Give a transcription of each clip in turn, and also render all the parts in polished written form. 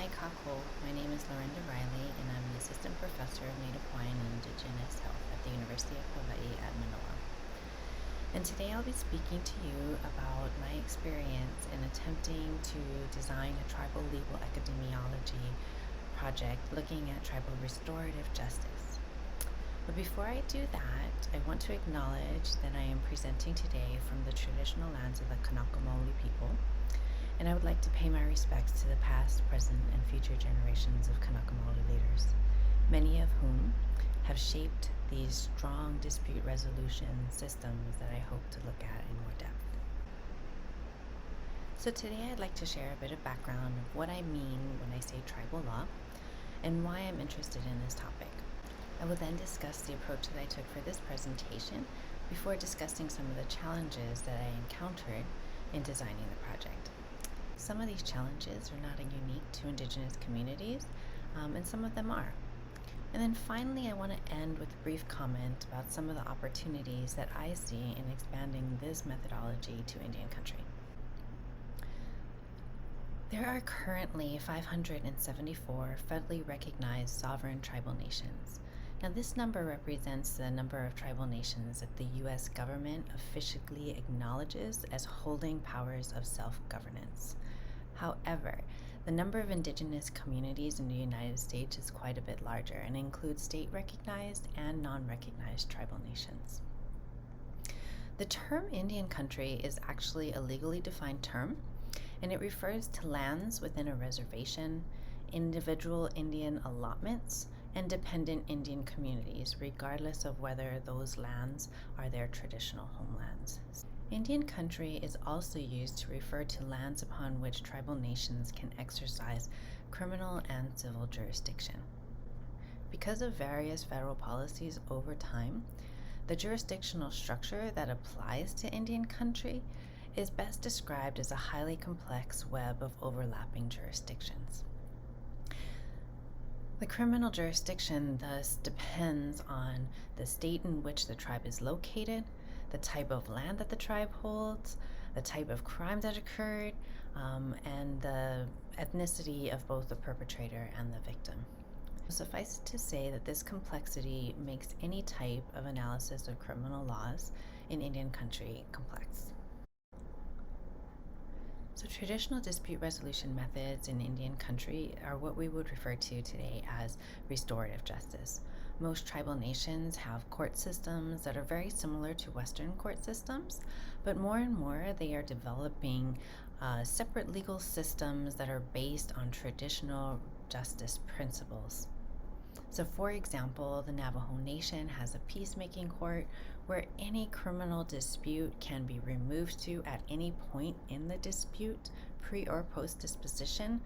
Mai Kako. My name is Lorinda Riley, and I'm an assistant professor of Native Hawaiian and Indigenous Health at the University of Hawaii at Manoa. And today I'll be speaking to you about my experience in attempting to design a tribal legal epidemiology project looking at tribal restorative justice. But before I do that, I want to acknowledge that I am presenting today from the traditional lands of the Kanaka Maoli people, and I would like to pay my respects to the past, present, and future generations of Kanaka Maoli leaders, many of whom have shaped these strong dispute resolution systems that I hope to look at in more depth. So today I'd like to share a bit of background of what I mean when I say tribal law and why I'm interested in this topic. I will then discuss the approach that I took for this presentation before discussing some of the challenges that I encountered in designing the project. Some of these challenges are not unique to Indigenous communities, and some of them are. And then finally, I want to end with a brief comment about some of the opportunities that I see in expanding this methodology to Indian country. There are currently 574 federally recognized sovereign tribal nations. Now, this number represents the number of tribal nations that the U.S. government officially acknowledges as holding powers of self-governance. However, the number of indigenous communities in the United States is quite a bit larger and includes state-recognized and non-recognized tribal nations. The term Indian country is actually a legally defined term, and it refers to lands within a reservation, individual Indian allotments, and dependent Indian communities, regardless of whether those lands are their traditional homelands. Indian country is also used to refer to lands upon which tribal nations can exercise criminal and civil jurisdiction. Because of various federal policies over time, the jurisdictional structure that applies to Indian country is best described as a highly complex web of overlapping jurisdictions. The criminal jurisdiction thus depends on the state in which the tribe is located, the type of land that the tribe holds, the type of crime that occurred, and the ethnicity of both the perpetrator and the victim. Suffice it to say that this complexity makes any type of analysis of criminal laws in Indian country complex. So traditional dispute resolution methods in Indian country are what we would refer to today as restorative justice. Most tribal nations have court systems that are very similar to Western court systems, but more and more they are developing separate legal systems that are based on traditional justice principles. So for example, the Navajo Nation has a peacemaking court where any criminal dispute can be removed to at any point in the dispute, pre or post disposition,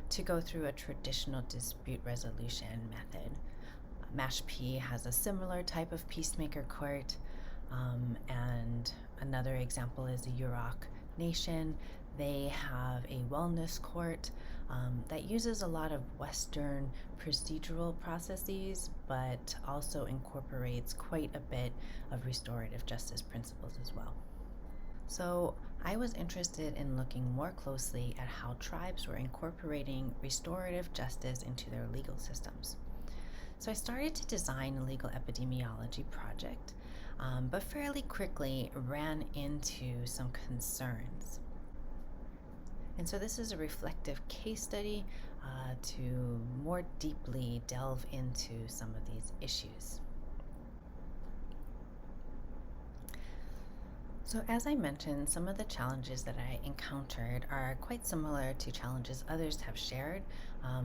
to go through a traditional dispute resolution method. Mashpee has a similar type of peacemaker court, and another example is the Yurok Nation. They have a wellness court that uses a lot of Western procedural processes, but also incorporates quite a bit of restorative justice principles as well. So I was interested in looking more closely at how tribes were incorporating restorative justice into their legal systems. So I started to design a legal epidemiology project, but fairly quickly ran into some concerns. And so this is a reflective case study to more deeply delve into some of these issues. So as I mentioned, some of the challenges that I encountered are quite similar to challenges others have shared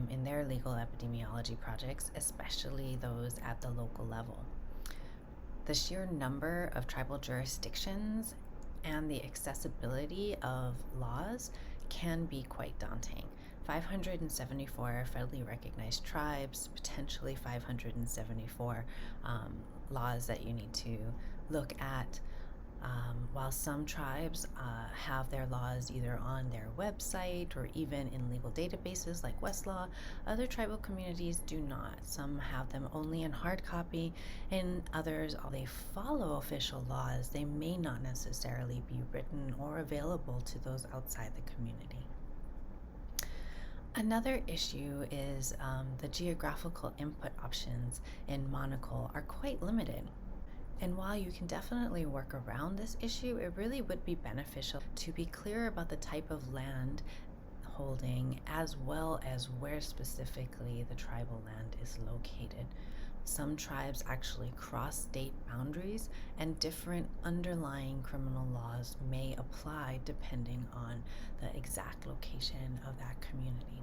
in their legal epidemiology projects, especially those at the local level. The sheer number of tribal jurisdictions and the accessibility of laws can be quite daunting. 574 federally recognized tribes, potentially 574 laws that you need to look at. While some tribes have their laws either on their website or even in legal databases like Westlaw, other tribal communities do not. Some have them only in hard copy, and others, although they follow official laws, they may not necessarily be written or available to those outside the community. Another issue is the geographical input options in Monocle are quite limited. And while you can definitely work around this issue, it really would be beneficial to be clear about the type of land holding as well as where specifically the tribal land is located. Some tribes actually cross state boundaries, and different underlying criminal laws may apply depending on the exact location of that community.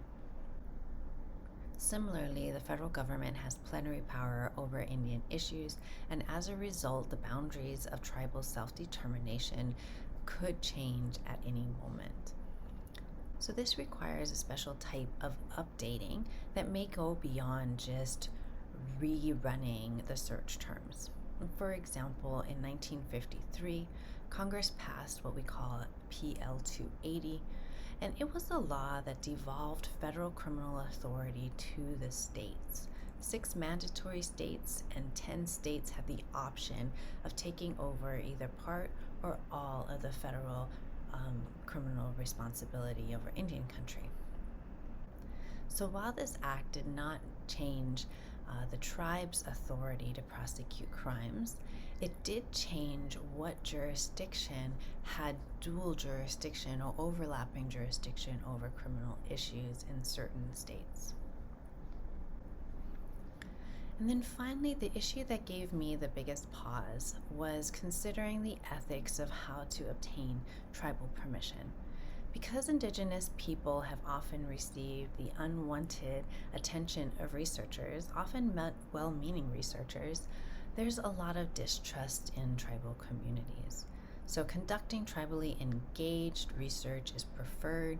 Similarly, the federal government has plenary power over Indian issues, and as a result, the boundaries of tribal self determination could change at any moment. So, this requires a special type of updating that may go beyond just rerunning the search terms. For example, in 1953, Congress passed what we call PL 280, and it was a law that devolved federal criminal authority to the states. 6 mandatory states and 10 states have the option of taking over either part or all of the federal criminal responsibility over Indian country. So while this act did not change the tribe's authority to prosecute crimes, it did change what jurisdiction had dual jurisdiction or overlapping jurisdiction over criminal issues in certain states. And then finally, the issue that gave me the biggest pause was considering the ethics of how to obtain tribal permission. Because Indigenous people have often received the unwanted attention of researchers, often well meaning researchers, there's a lot of distrust in tribal communities. So, conducting tribally engaged research is preferred,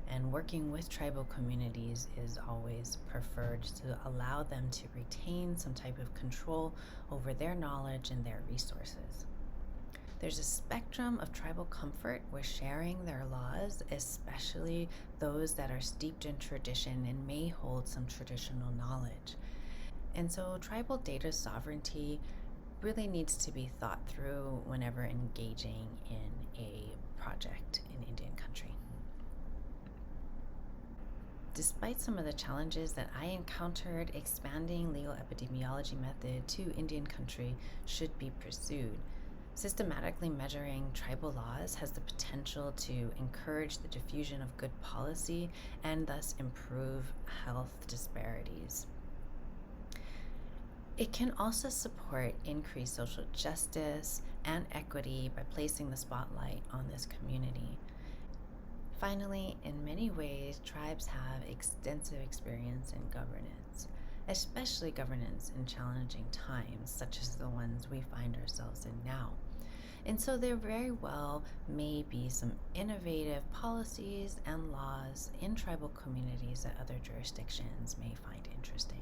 and working with tribal communities is always preferred to allow them to retain some type of control over their knowledge and their resources. There's a spectrum of tribal comfort with sharing their laws, especially those that are steeped in tradition and may hold some traditional knowledge. And so tribal data sovereignty really needs to be thought through whenever engaging in a project in Indian country. Despite some of the challenges that I encountered, expanding legal epidemiology method to Indian country should be pursued. Systematically measuring tribal laws has the potential to encourage the diffusion of good policy and thus improve health disparities. It can also support increased social justice and equity by placing the spotlight on this community. Finally, in many ways, tribes have extensive experience in governance, especially governance in challenging times, such as the ones we find ourselves in now. And so there very well may be some innovative policies and laws in tribal communities that other jurisdictions may find interesting.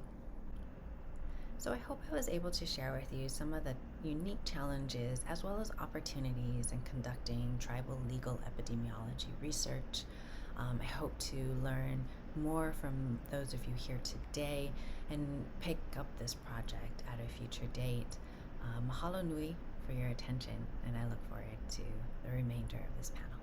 So I hope I was able to share with you some of the unique challenges as well as opportunities in conducting tribal legal epidemiology research. I hope to learn more from those of you here today and pick up this project at a future date. Mahalo nui for your attention, and I look forward to the remainder of this panel.